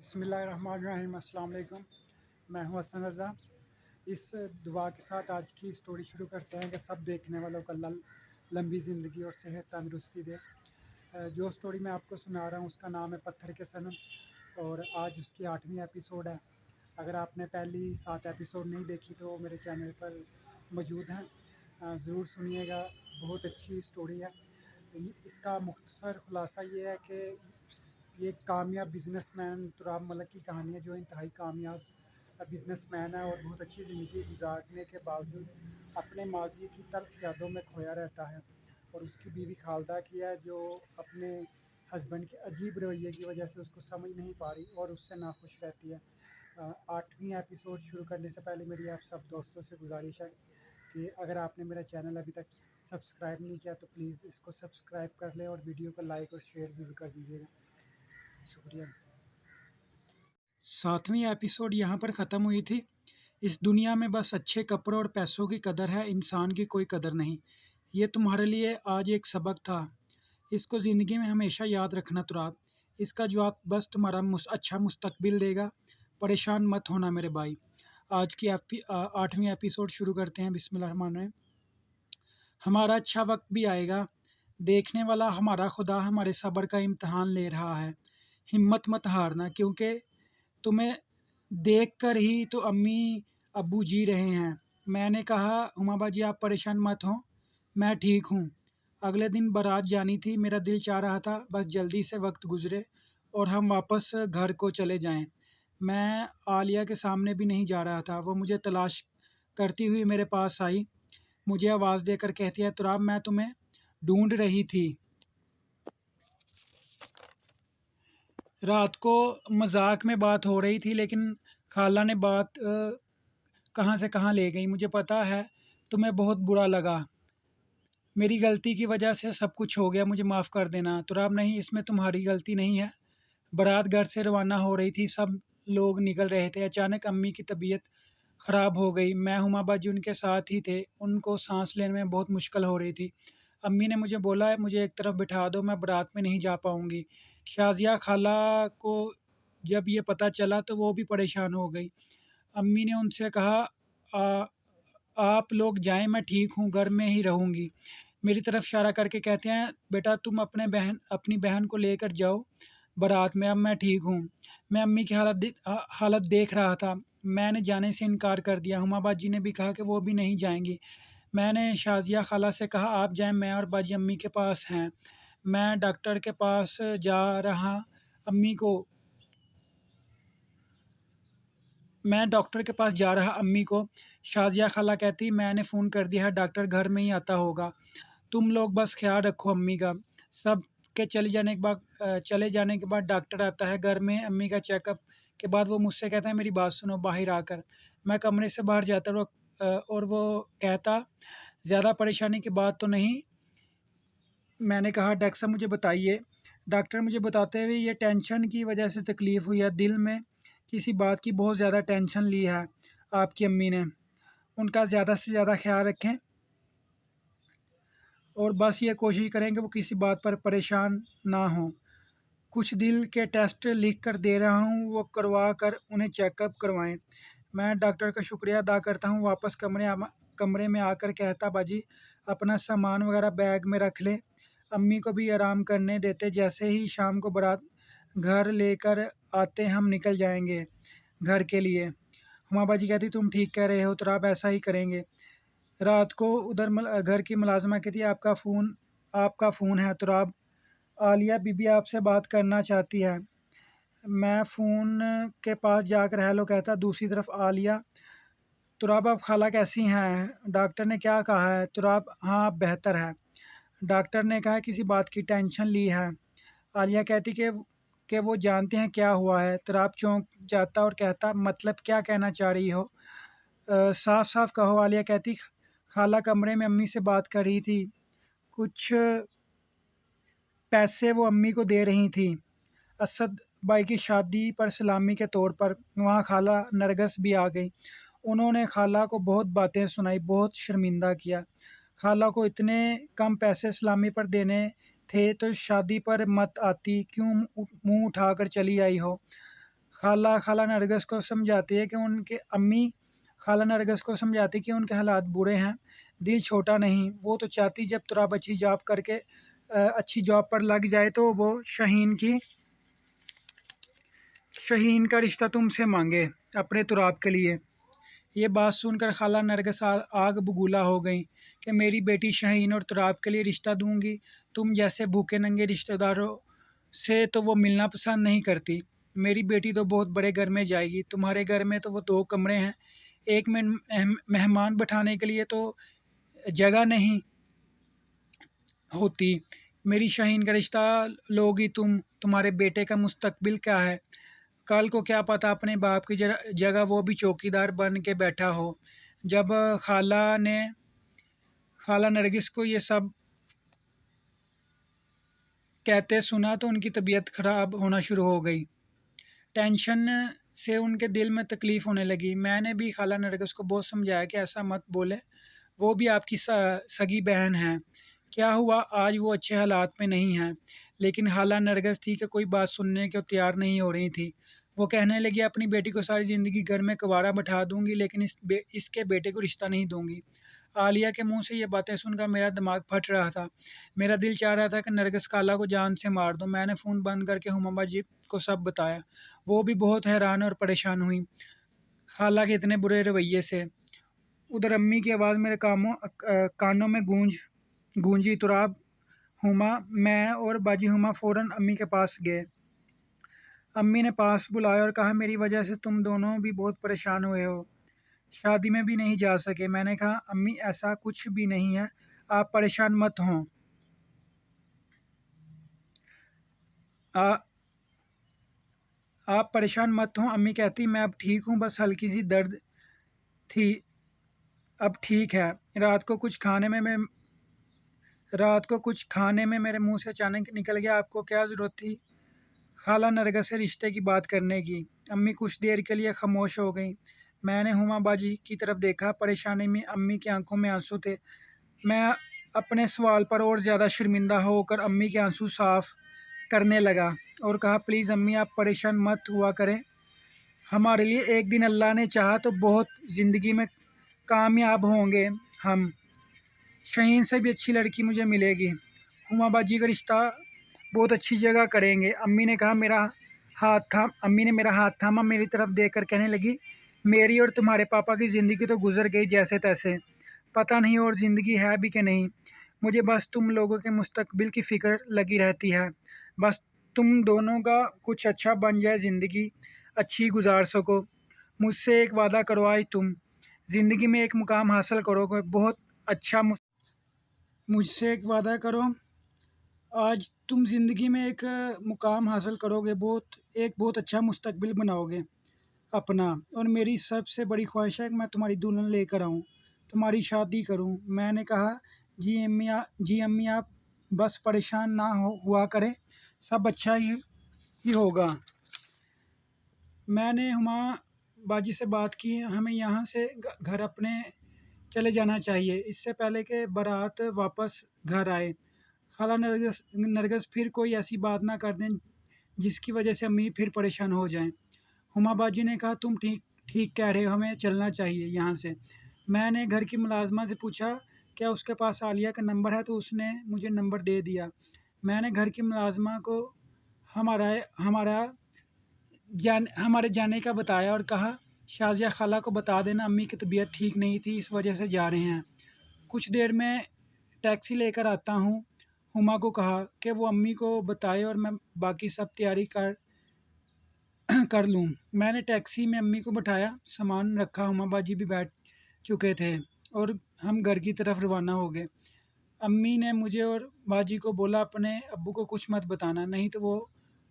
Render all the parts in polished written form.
बिस्मिल्लाहिर्रहमानिर्रहीम। अस्सलाम वालेकुम। मैं हूं हसन रज़ा। इस दुआ के साथ आज की स्टोरी शुरू करते हैं कि सब देखने वालों को अल्लाह लंबी ज़िंदगी और सेहत तंदुरुस्ती दे। जो स्टोरी मैं आपको सुना रहा हूं उसका नाम है पत्थर के सनम और आज उसकी 8वीं एपिसोड है। अगर आपने पहली 7 एपिसोड नहीं देखी तो वो मेरे चैनल पर मौजूद हैं, ज़रूर सुनिएगा। बहुत अच्छी स्टोरी है। इसका मुख्तसर खुलासा ये है कि ये एक कामयाब बिजनेसमैन तुराब मलिक की कहानी है, जो इंतहाई कामयाब बिजनेसमैन है और बहुत अच्छी ज़िंदगी गुजारने के बावजूद अपने माजी की तल्ख यादों में खोया रहता है। और उसकी बीवी खालदा की है, जो अपने हस्बैंड के अजीब रवैये की वजह से उसको समझ नहीं पा रही और उससे नाखुश रहती है। 8वीं एपिसोड शुरू करने से पहले मेरी आप सब दोस्तों से गुजारिश है कि अगर आपने मेरा चैनल अभी तक सब्सक्राइब नहीं किया तो प्लीज़ इसको सब्सक्राइब कर लें और वीडियो को लाइक और शेयर ज़रूर कर दीजिएगा। शुक्रिया। 7वीं एपिसोड यहाँ पर ख़त्म हुई थी। इस दुनिया में बस अच्छे कपड़ों और पैसों की कदर है, इंसान की कोई कदर नहीं। ये तुम्हारे लिए आज एक सबक था। इसको ज़िंदगी में हमेशा याद रखना तुराब। इसका जवाब बस तुम्हारा अच्छा मुस्तकबिल देगा। परेशान मत होना मेरे भाई। आज की 8वीं एपिसोड शुरू करते हैं। बिस्मिल्लाहिर्रहमानिर्रहीम। हमारा अच्छा वक्त भी आएगा। देखने वाला हमारा खुदा हमारे सब्र का इम्तहान ले रहा है। हिम्मत मत हारना, क्योंकि तुम्हें देखकर ही तो अम्मी अब्बू जी रहे हैं। मैंने कहा, हुमा बाजी आप परेशान मत हों, मैं ठीक हूँ। अगले दिन बारात जानी थी। मेरा दिल चाह रहा था बस जल्दी से वक्त गुजरे और हम वापस घर को चले जाएं। मैं आलिया के सामने भी नहीं जा रहा था। वो मुझे तलाश करती हुई मेरे पास आई, मुझे आवाज़ देकर कहती है, तुराब मैं तुम्हें ढूंढ रही थी। रात को मजाक में बात हो रही थी, लेकिन खाला ने बात कहाँ से कहाँ ले गई। मुझे पता है तुम्हें बहुत बुरा लगा। मेरी गलती की वजह से सब कुछ हो गया, मुझे माफ़ कर देना। तुराब नहीं, इसमें तुम्हारी गलती नहीं है। बारात घर से रवाना हो रही थी, सब लोग निकल रहे थे। अचानक अम्मी की तबीयत ख़राब हो गई। मैं हुमा बाजी उनके साथ ही थे। उनको सांस लेने में बहुत मुश्किल हो रही थी। अम्मी ने मुझे बोला, मुझे एक तरफ बिठा दो, मैं बारात में नहीं जा पाऊँगी। शाज़िया खाला को जब ये पता चला तो वो भी परेशान हो गई। अम्मी ने उनसे कहा, "आ, आप लोग जाएं, मैं ठीक हूँ, घर में ही रहूँगी।" मेरी तरफ इशारा करके कहते हैं, "बेटा तुम अपनी बहन को लेकर जाओ बारात में, अब मैं ठीक हूँ।" मैं अम्मी की हालत देख रहा था। मैंने जाने से इनकार कर दिया। हुमा बाजी ने भी कहा कि वो भी नहीं जाएंगी। मैंने शाज़िया खाला से कहा, आप जाएं, मैं और बाजी अम्मी के पास हैं। मैं डॉक्टर के पास जा रहा अम्मी को मैं डॉक्टर के पास जा रहा अम्मी को। शाज़िया खाला कहती, मैंने फ़ोन कर दिया है, डॉक्टर घर में ही आता होगा। तुम लोग बस ख्याल रखो अम्मी का। सब के चले जाने के बाद डॉक्टर आता है घर में। अम्मी का चेकअप के बाद वो मुझसे कहता है, मेरी बात सुनो बाहर आकर। मैं कमरे से बाहर जाता और वो कहता, ज़्यादा परेशानी की बात तो नहीं। मैंने कहा, डॉक्टर साहब मुझे बताइए। डॉक्टर मुझे बताते हुए, ये टेंशन की वजह से तकलीफ़ हुई है, दिल में किसी बात की बहुत ज़्यादा टेंशन ली है आपकी अम्मी ने। उनका ज़्यादा से ज़्यादा ख्याल रखें और बस ये कोशिश करें कि वो किसी बात पर परेशान ना हों। कुछ दिल के टेस्ट लिख कर दे रहा हूँ, वो करवा कर उन्हें चेकअप करवाएं। मैं डॉक्टर का शुक्रिया अदा करता हूँ। वापस कमरे में आकर कहता, बाजी अपना सामान वगैरह बैग में रख लें, अम्मी को भी आराम करने देते। जैसे ही शाम को बारात घर लेकर आते हम निकल जाएंगे घर के लिए। हुमा बाजी कहती, तुम ठीक कह रहे हो, तो आप ऐसा ही करेंगे। रात को उधर घर की मुलाजिमा कहती, आपका फ़ोन है तुराब, आलिया बीबी आपसे बात करना चाहती है। मैं फ़ोन के पास जाकर हेलो कहता। दूसरी तरफ आलिया, तुराब आप खाला कैसी हैं, डॉक्टर ने क्या कहा है? तुराब, हाँ अब बेहतर है। डॉक्टर ने कहा किसी बात की टेंशन ली है। आलिया कहती कि वो जानते हैं क्या हुआ है। तुराब चौंक जाता और कहता, मतलब क्या कहना चाह रही हो? साफ साफ कहो। आलिया कहती, खाला कमरे में अम्मी से बात कर रही थी, कुछ पैसे वो अम्मी को दे रही थी असद भाई की शादी पर सलामी के तौर पर। वहाँ खाला नरगस भी आ गई। उन्होंने खाला को बहुत बातें सुनाई, बहुत शर्मिंदा किया। खाला को इतने कम पैसे सलामी पर देने थे तो शादी पर मत आती, क्यों मुंह उठाकर चली आई हो? खाला नरगिस को समझाती है कि उनके अम्मी खाला नरगिस को समझाती कि उनके हालात बुरे हैं, दिल छोटा नहीं। वो तो चाहती जब तुराब अच्छी जॉब करके अच्छी जॉब पर लग जाए तो वो शहीन का रिश्ता तुमसे मांगे अपने तुराब के लिए। ये बात सुनकर खाला नरगिस आग बबूला हो गई कि मेरी बेटी शहीन और तुराब के लिए रिश्ता दूंगी। तुम जैसे भूखे नंगे रिश्तेदारों से तो वो मिलना पसंद नहीं करती। मेरी बेटी तो बहुत बड़े घर में जाएगी, तुम्हारे घर में तो वो 2 कमरे हैं, एक में मेहमान बैठाने के लिए तो जगह नहीं होती। मेरी शहीन का रिश्ता लोगी तुम, तुम्हारे बेटे का मुस्तकबिल क्या है? कल को क्या पता अपने बाप की जगह वो भी चौकीदार बन के बैठा हो। जब खाला नरगिस को ये सब कहते सुना तो उनकी तबीयत ख़राब होना शुरू हो गई। टेंशन से उनके दिल में तकलीफ़ होने लगी। मैंने भी खाला नरगिस को बहुत समझाया कि ऐसा मत बोले, वो भी आपकी सगी बहन है। क्या हुआ, आज वो अच्छे हालात में नहीं है। लेकिन खाला नरगिस थी कि कोई बात सुनने को तैयार नहीं हो रही थी। वो कहने लगी अपनी बेटी को सारी ज़िंदगी घर में कुंवारा बैठा दूंगी, लेकिन इसके बेटे को रिश्ता नहीं दूंगी। आलिया के मुंह से ये बातें सुनकर मेरा दिमाग फट रहा था। मेरा दिल चाह रहा था कि नरगिस खाला को जान से मार दूं। मैंने फ़ोन बंद करके हुमामा जी को सब बताया। वो भी बहुत हैरान और परेशान हुई खाला के इतने बुरे रवैये से। उधर अम्मी की आवाज़ मेरे कानों में गूंजी। तुराब, हुमा, मैं और बाजी हुमा फ़ौरन अम्मी के पास गए। अम्मी ने पास बुलाया और कहा मेरी वजह से तुम दोनों भी बहुत परेशान हुए हो, शादी में भी नहीं जा सके। मैंने कहा अम्मी ऐसा कुछ भी नहीं है, आप परेशान मत हों। आप परेशान मत हों। अम्मी कहती मैं अब ठीक हूँ, बस हल्की सी दर्द थी, अब ठीक है। रात को कुछ खाने में मेरे मुंह से अचानक निकल गया, आपको क्या ज़रूरत थी खाला नरगिस से रिश्ते की बात करने की? अम्मी कुछ देर के लिए खामोश हो गई। मैंने हुमा बाजी की तरफ देखा। परेशानी में अम्मी की आंखों में आंसू थे। मैं अपने सवाल पर और ज़्यादा शर्मिंदा होकर अम्मी के आंसू साफ करने लगा और कहा प्लीज़ अम्मी आप परेशान मत हुआ करें। हमारे लिए एक दिन अल्लाह ने चाहा तो बहुत ज़िंदगी में कामयाब होंगे हम। शहीन से भी अच्छी लड़की मुझे मिलेगी। हुमा बाजी का रिश्ता बहुत अच्छी जगह करेंगे। अम्मी ने मेरा हाथ थामा, मेरी तरफ देखकर कहने लगी मेरी और तुम्हारे पापा की ज़िंदगी तो गुजर गई जैसे तैसे, पता नहीं और ज़िंदगी है भी कि नहीं। मुझे बस तुम लोगों के मुस्तकबिल की फ़िक्र लगी रहती है। बस तुम दोनों का कुछ अच्छा बन जाए, ज़िंदगी अच्छी गुजार सको। मुझसे एक वादा करो, आज तुम ज़िंदगी में एक मुकाम हासिल करोगे, बहुत अच्छा। मुझसे एक वादा करो, आज तुम ज़िंदगी में एक मुकाम हासिल करोगे, एक बहुत अच्छा मुस्तकबिल बनाओगे अपना। और मेरी सबसे बड़ी ख्वाहिश है कि मैं तुम्हारी दुल्हन लेकर आऊँ, तुम्हारी शादी करूँ। मैंने कहा जी अम्मी आप बस परेशान ना हुआ करें, सब अच्छा ही होगा। मैंने हुमा बाजी से बात की, हमें यहाँ से घर अपने चले जाना चाहिए, इससे पहले कि बारात वापस घर आए। खाला नरगिस फिर कोई ऐसी बात ना कर दें जिसकी वजह से अम्मी फिर परेशान हो जाएं। हुमा बाजी ने कहा तुम ठीक ठीक कह रहे हो, हमें चलना चाहिए यहाँ से। मैंने घर की मुलाजमा से पूछा क्या उसके पास आलिया का नंबर है, तो उसने मुझे नंबर दे दिया। मैंने घर की मुलाजमा को हमारा हमारा हमारे जाने का बताया और कहा शाजिया खाला को बता देना अम्मी की तबीयत ठीक नहीं थी, इस वजह से जा रहे हैं। कुछ देर में टैक्सी लेकर आता हूँ। हुमा को कहा कि वो अम्मी को बताए और मैं बाकी सब तैयारी कर कर लूँ। मैंने टैक्सी में अम्मी को बैठाया, सामान रखा, हुमा बाजी भी बैठ चुके थे और हम घर की तरफ रवाना हो गए। अम्मी ने मुझे और बाजी को बोला अपने अब्बू को कुछ मत बताना, नहीं तो वो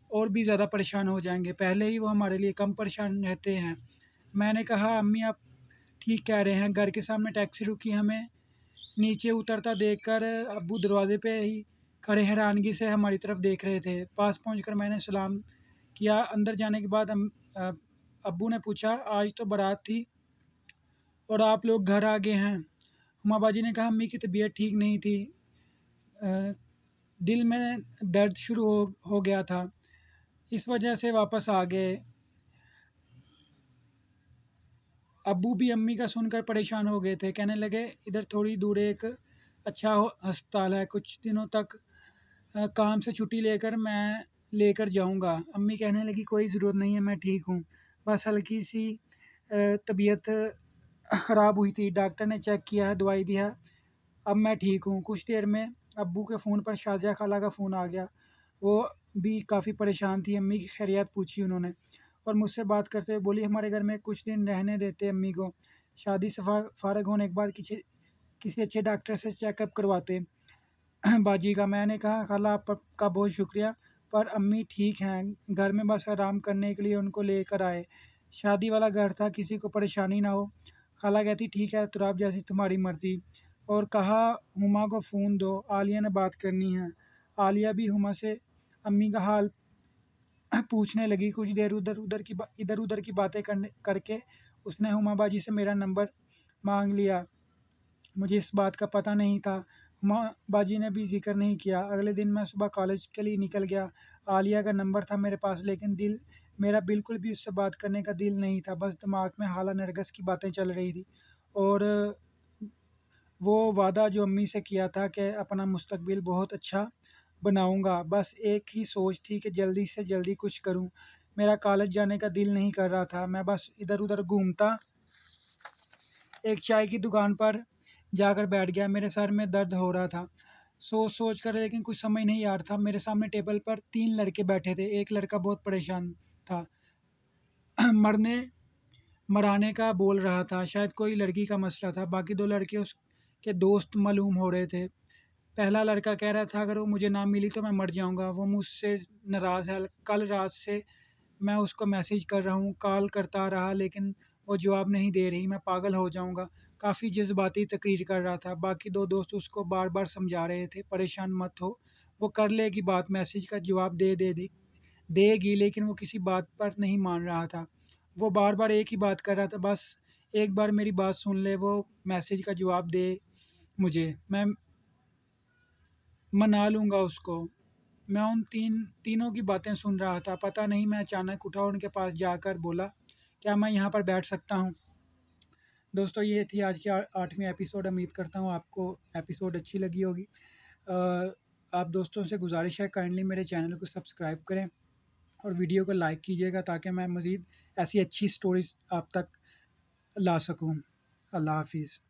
और भी ज़्यादा परेशान हो जाएंगे, पहले ही वो हमारे लिए कम परेशान रहते हैं। मैंने कहा अम्मी आप ठीक कह रहे हैं। घर के सामने टैक्सी रुकी, हमें नीचे उतरता देखकर अब्बू दरवाजे पे ही खड़े हैरानगी से हमारी तरफ देख रहे थे। पास पहुंचकर मैंने सलाम किया। अंदर जाने के बाद अब्बू ने पूछा आज तो बारात थी और आप लोग घर आ गए हैं। हुमा बाजी ने कहा अम्मी की तबीयत ठीक नहीं थी, दिल में दर्द शुरू हो गया था, इस वजह से वापस आ गए। अब्बू भी अम्मी का सुनकर परेशान हो गए थे। कहने लगे, इधर थोड़ी दूर एक अच्छा अस्पताल है, कुछ दिनों तक काम से छुट्टी लेकर मैं लेकर जाऊंगा। अम्मी कहने लगी, कोई ज़रूरत नहीं है, मैं ठीक हूँ, बस हल्की सी तबीयत ख़राब हुई थी। डॉक्टर ने चेक किया है, दवाई दिया, अब मैं ठीक हूँ। कुछ देर में अब्बू के फ़ोन पर शाजिया खाला का फ़ोन आ गया। वो भी काफ़ी परेशान थी। अम्मी की खैरियत पूछी उन्होंने और मुझसे बात करते हुए बोली, हमारे घर में कुछ दिन रहने देते अम्मी को, शादी से फ़ारग होने के बाद किसी किसी अच्छे डॉक्टर से चेकअप करवाते बाजी का। मैंने कहा, खाला आपका बहुत शुक्रिया, पर अम्मी ठीक हैं, घर में बस आराम करने के लिए उनको लेकर आए। शादी वाला घर था, किसी को परेशानी ना हो। खाला कहती, ठीक है तुराब, जैसी तुम्हारी मर्ज़ी। और कहा, हुमा को फ़ोन दो, आलिया ने बात करनी है। आलिया भी हुमा से अम्मी का हाल पूछने लगी। कुछ देर इधर उधर की बातें करके उसने हुमा बाजी से मेरा नंबर मांग लिया। मुझे इस बात का पता नहीं था, हुमा बाजी ने भी ज़िक्र नहीं किया। अगले दिन मैं सुबह कॉलेज के लिए निकल गया। आलिया का नंबर था मेरे पास, लेकिन दिल मेरा बिल्कुल भी उससे बात करने का दिल नहीं था। बस दिमाग में हाला नरगिस की बातें चल रही थी और वो वादा जो अम्मी से किया था कि अपना मुस्तकबिल बहुत अच्छा बनाऊंगा। बस एक ही सोच थी कि जल्दी से जल्दी कुछ करूं। मेरा कॉलेज जाने का दिल नहीं कर रहा था। मैं बस इधर उधर घूमता एक चाय की दुकान पर जाकर बैठ गया। मेरे सर में दर्द हो रहा था, सोच सोच कर, लेकिन कुछ समझ नहीं आ रहा था। मेरे सामने टेबल पर 3 लड़के बैठे थे। एक लड़का बहुत परेशान था, मरने मराने का बोल रहा था, शायद कोई लड़की का मसला था। बाकी 2 लड़के उसके दोस्त मालूम हो रहे थे। पहला लड़का कह रहा था, अगर वो मुझे ना मिली तो मैं मर जाऊँगा। वो मुझसे नाराज़ है। कल रात से मैं उसको मैसेज कर रहा हूँ, कॉल करता रहा, लेकिन वो जवाब नहीं दे रही। मैं पागल हो जाऊँगा। काफ़ी जज़्बाती तकरीर कर रहा था। बाकी 2 दोस्त उसको बार-बार समझा रहे थे, परेशान मत हो, वो कर लेगी बात, मैसेज का जवाब देगी, लेकिन वो किसी बात पर नहीं मान रहा था। वो बार-बार एक ही बात कर रहा था, बस एक बार मेरी बात सुन ले, वो मैसेज का जवाब दे मुझे, मैं मना लूँगा उसको। मैं उन तीनों की बातें सुन रहा था। पता नहीं, मैं अचानक उठा और उनके पास जाकर बोला, क्या मैं यहाँ पर बैठ सकता हूँ? दोस्तों, ये थी आज की 8वीं एपिसोड। उम्मीद करता हूँ आपको एपिसोड अच्छी लगी होगी। आप दोस्तों से गुज़ारिश है, काइंडली मेरे चैनल को सब्सक्राइब करें और वीडियो को लाइक कीजिएगा, ताकि मैं मज़ीद ऐसी अच्छी स्टोरीज़ आप तक ला सकूँ। अल्लाह हाफ़िज़।